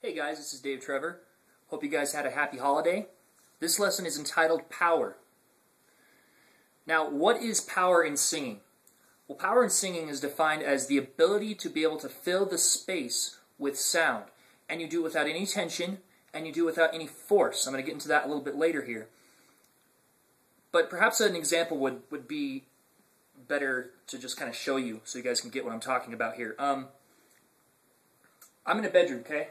Hey guys, this is Trevor. Hope you guys had a happy holiday. This lesson is entitled Power. Now, what is power in singing? Well, power in singing is defined as the ability to be able to fill the space with sound. And you do it without any tension, and you do it without any force. I'm going to get into that a little bit later here. But perhaps an example would be better to just kind of show you so you guys can get what I'm talking about here. I'm in a bedroom, okay?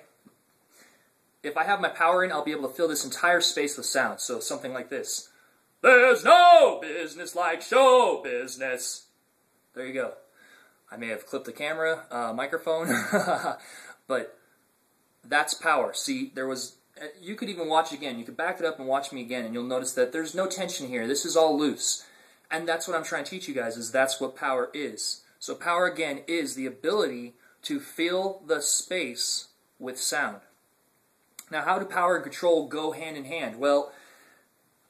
If I have my power in, I'll be able to fill this entire space with sound. So something like this. There's no business like show business. There you go. I may have clipped the camera, microphone, but that's power. See, you could even watch it again. You could back it up and watch me again, and you'll notice that there's no tension here. This is all loose. And that's what I'm trying to teach you guys, is that's what power is. So power, again, is the ability to fill the space with sound. Now, how do power and control go hand in hand? Well,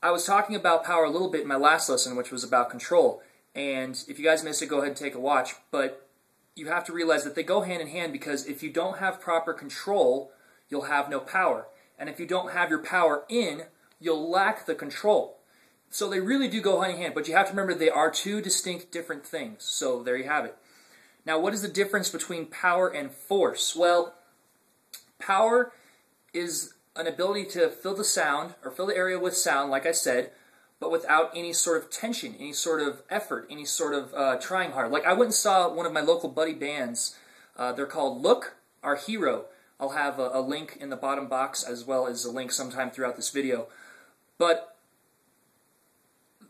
I was talking about power a little bit in my last lesson, which was about control. And if you guys missed it, go ahead and take a watch. But you have to realize that they go hand in hand, because if you don't have proper control, you'll have no power. And if you don't have your power in, you'll lack the control. So they really do go hand in hand. But you have to remember they are two distinct different things. So there you have it. Now, what is the difference between power and force? Well, power is an ability to fill the sound, or fill the area with sound, like I said, but without any sort of tension, any sort of effort, any sort of trying hard. Like I went and saw one of my local buddy bands. They're called Look, Our Hero. I'll have a link in the bottom box, as well as a link sometime throughout this video. But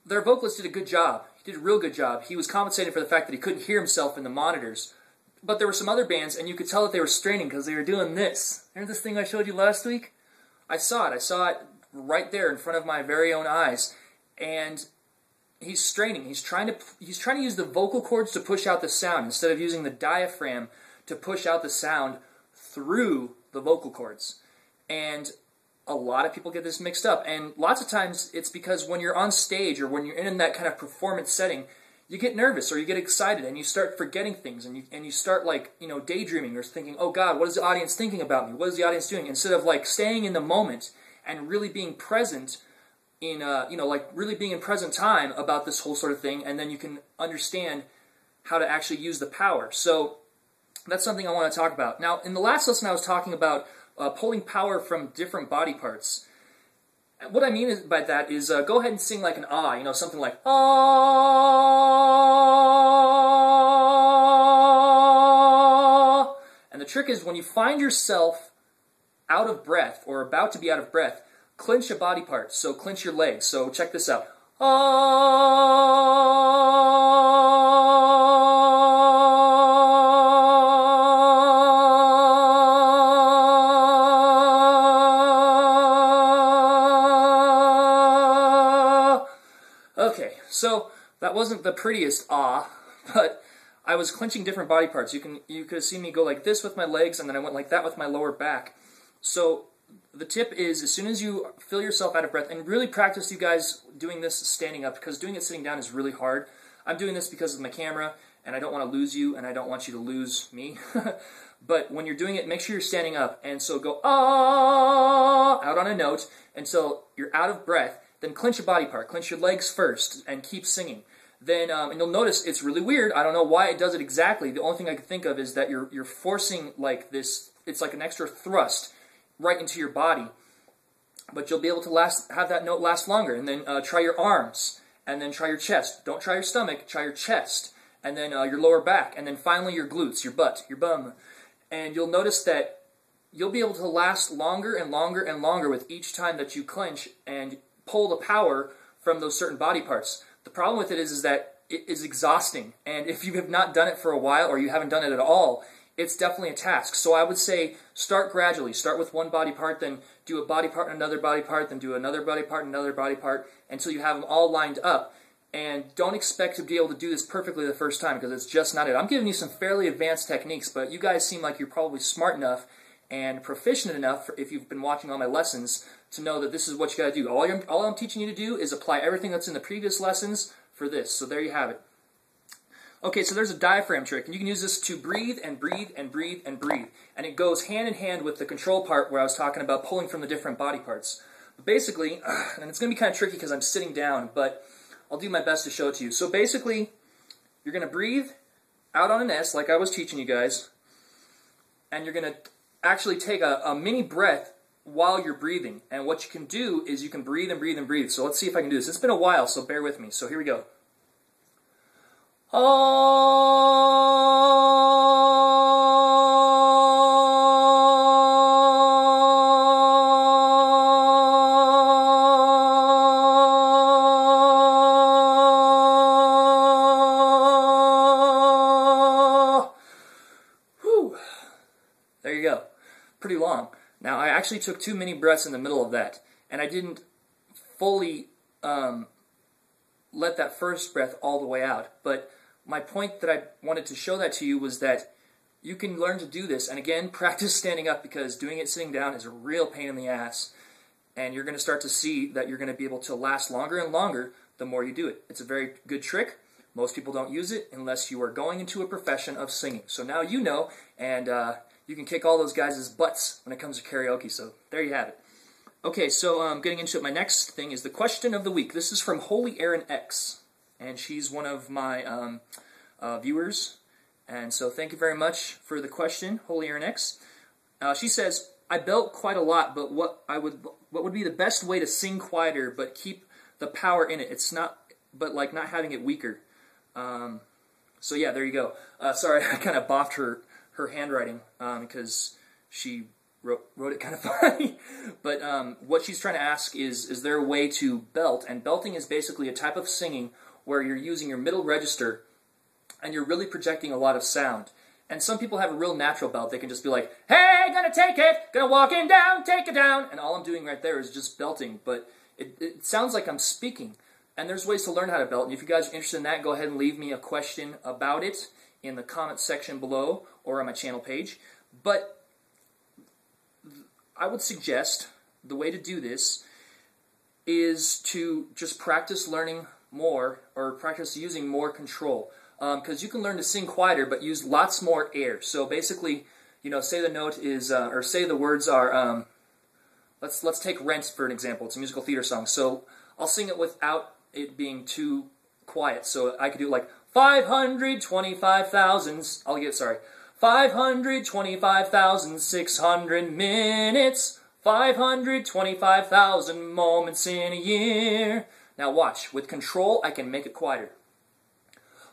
their vocalist did a good job. He did a real good job. He was compensated for the fact that he couldn't hear himself in the monitors. But there were some other bands, and you could tell that they were straining because they were doing this. Remember this thing I showed you last week? I saw it. I saw it right there in front of my very own eyes. And he's straining. He's trying to use the vocal cords to push out the sound instead of using the diaphragm to push out the sound through the vocal cords. And a lot of people get this mixed up. And lots of times it's because when you're on stage, or when you're in that kind of performance setting, you get nervous or you get excited and you start forgetting things, and you start, like, daydreaming or thinking, oh God, what is the audience thinking about me? What is the audience doing? Instead of like staying in the moment and really being present in like really being in present time about this whole sort of thing, and then you can understand how to actually use the power. So that's something I want to talk about. Now, in the last lesson I was talking about pulling power from different body parts. What I mean by that is, go ahead and sing like an ah, something like ah. And the trick is, when you find yourself out of breath, or about to be out of breath, clench a body part. So clench your legs. So check this out. Ah. Okay, so that wasn't the prettiest ah, but I was clenching different body parts. You could have seen me go like this with my legs, and then I went like that with my lower back. So the tip is, as soon as you feel yourself out of breath, and really practice, you guys, doing this standing up, because doing it sitting down is really hard. I'm doing this because of my camera, and I don't want to lose you, and I don't want you to lose me. But when you're doing it, make sure you're standing up, and so go ah, out on a note until you're out of breath. Then clench your body part, clench your legs first, and keep singing. Then, and you'll notice it's really weird. I don't know why it does it exactly. The only thing I can think of is that you're forcing like this. It's like an extra thrust right into your body. But you'll be able to have that note last longer. And then try your arms, and then try your chest. Don't try your stomach. Try your chest, and then your lower back, and then finally your glutes, your butt, your bum. And you'll notice that you'll be able to last longer and longer and longer with each time that you clench and pull the power from those certain body parts. The problem with it is that it is exhausting, and if you have not done it for a while, or you haven't done it at all, it's definitely a task. So I would say start gradually. Start with one body part, then do a body part and another body part, then do another body part and another body part, until you have them all lined up. And don't expect to be able to do this perfectly the first time, because it's just not it. I'm giving you some fairly advanced techniques, but you guys seem like you're probably smart enough and proficient enough, if you've been watching all my lessons, to know that this is what you got to do. All I'm teaching you to do is apply everything that's in the previous lessons for this. So there you have it. Okay, so there's a diaphragm trick, and you can use this to breathe and breathe and breathe and breathe. And it goes hand in hand with the control part where I was talking about pulling from the different body parts. But basically, and it's going to be kind of tricky because I'm sitting down, but I'll do my best to show it to you. So basically, you're going to breathe out on an S like I was teaching you guys, and you're going to actually take a mini breath while you're breathing. And what you can do is you can breathe and breathe and breathe. So let's see if I can do this. It's been a while, so bear with me. So here we go. Whew. There you go. Pretty long. Now, I actually took 2 mini breaths in the middle of that, and I didn't fully let that first breath all the way out. But my point that I wanted to show that to you was that you can learn to do this, and again, practice standing up, because doing it sitting down is a real pain in the ass, and you're going to start to see that you're going to be able to last longer and longer the more you do it. It's a very good trick. Most people don't use it unless you are going into a profession of singing. So now you know, and you can kick all those guys' butts when it comes to karaoke, so there you have it. Okay, so getting into it, my next thing is the question of the week. This is from Holy Aaron X, and she's one of my viewers, and so thank you very much for the question, Holy Aaron X. She says, I belt quite a lot, but what would be the best way to sing quieter but keep the power in it? It's not, but like not having it weaker. So yeah, there you go. Sorry, I kind of boffed her handwriting because she wrote it kind of funny. But what she's trying to ask is there a way to belt? And belting is basically a type of singing where you're using your middle register and you're really projecting a lot of sound. And some people have a real natural belt. They can just be like, hey, gonna take it, gonna walk it down, take it down. And all I'm doing right there is just belting. But it sounds like I'm speaking. And there's ways to learn how to belt. And if you guys are interested in that, go ahead and leave me a question about it in the comment section below or on my channel page. But I would suggest the way to do this is to just practice learning more, or practice using more control. Because you can learn to sing quieter, but use lots more air. So basically, you know, say the note is, or say the words are, let's take Rent for an example. It's a musical theater song. So I'll sing it without it being too quiet. So I could do like 525,000. I'll get 525,600 minutes. 525,000 moments in a year. Now watch. With control, I can make it quieter.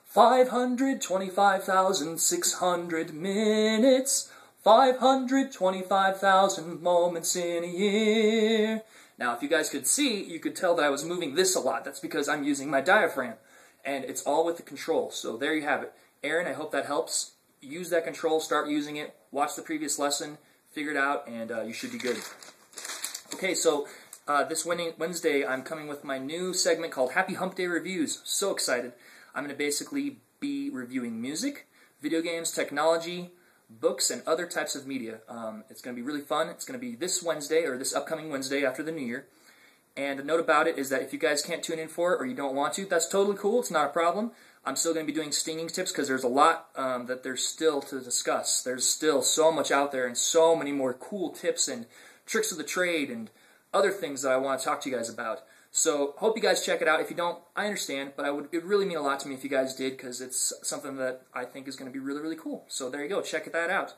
525,600 minutes. 525,000 moments in a year. Now, if you guys could see, you could tell that I was moving this a lot. That's because I'm using my diaphragm. And it's all with the control. So there you have it. Aaron, I hope that helps. Use that control, start using it, watch the previous lesson, figure it out, and you should be good. Okay, so this Wednesday, I'm coming with my new segment called Happy Hump Day Reviews. So excited. I'm going to basically be reviewing music, video games, technology, books, and other types of media. It's going to be really fun. It's going to be this Wednesday, or this upcoming Wednesday after the New Year. And a note about it is that if you guys can't tune in for it, or you don't want to, that's totally cool. It's not a problem. I'm still going to be doing stinging tips because there's a lot that there's still to discuss. There's still so much out there and so many more cool tips and tricks of the trade and other things that I want to talk to you guys about. So hope you guys check it out. If you don't, I understand, but it would really mean a lot to me if you guys did, because it's something that I think is going to be really, really cool. So there you go. Check that out.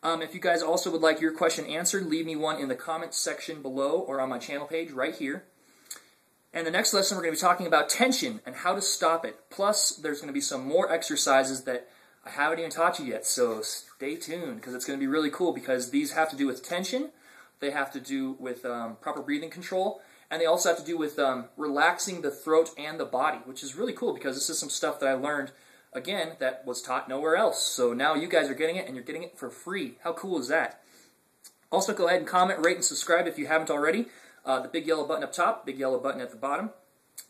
If you guys also would like your question answered, leave me one in the comments section below or on my channel page right here. And the next lesson, we're going to be talking about tension and how to stop it. Plus, there's going to be some more exercises that I haven't even taught you yet, so stay tuned, because it's going to be really cool, because these have to do with tension, they have to do with proper breathing control, and they also have to do with relaxing the throat and the body, which is really cool, because this is some stuff that I learned, again, that was taught nowhere else. So now you guys are getting it, and you're getting it for free. How cool is that? Also, go ahead and comment, rate, and subscribe if you haven't already. The big yellow button up top, big yellow button at the bottom.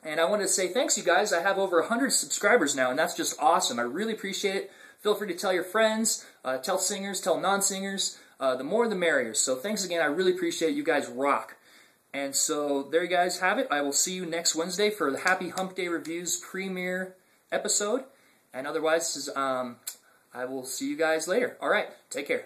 And I wanted to say thanks, you guys. I have over 100 subscribers now, and that's just awesome. I really appreciate it. Feel free to tell your friends, tell singers, tell non-singers. The more the merrier. So thanks again. I really appreciate it. You guys rock. And so there you guys have it. I will see you next Wednesday for the Happy Hump Day Reviews premiere episode. And otherwise, I will see you guys later. All right, take care.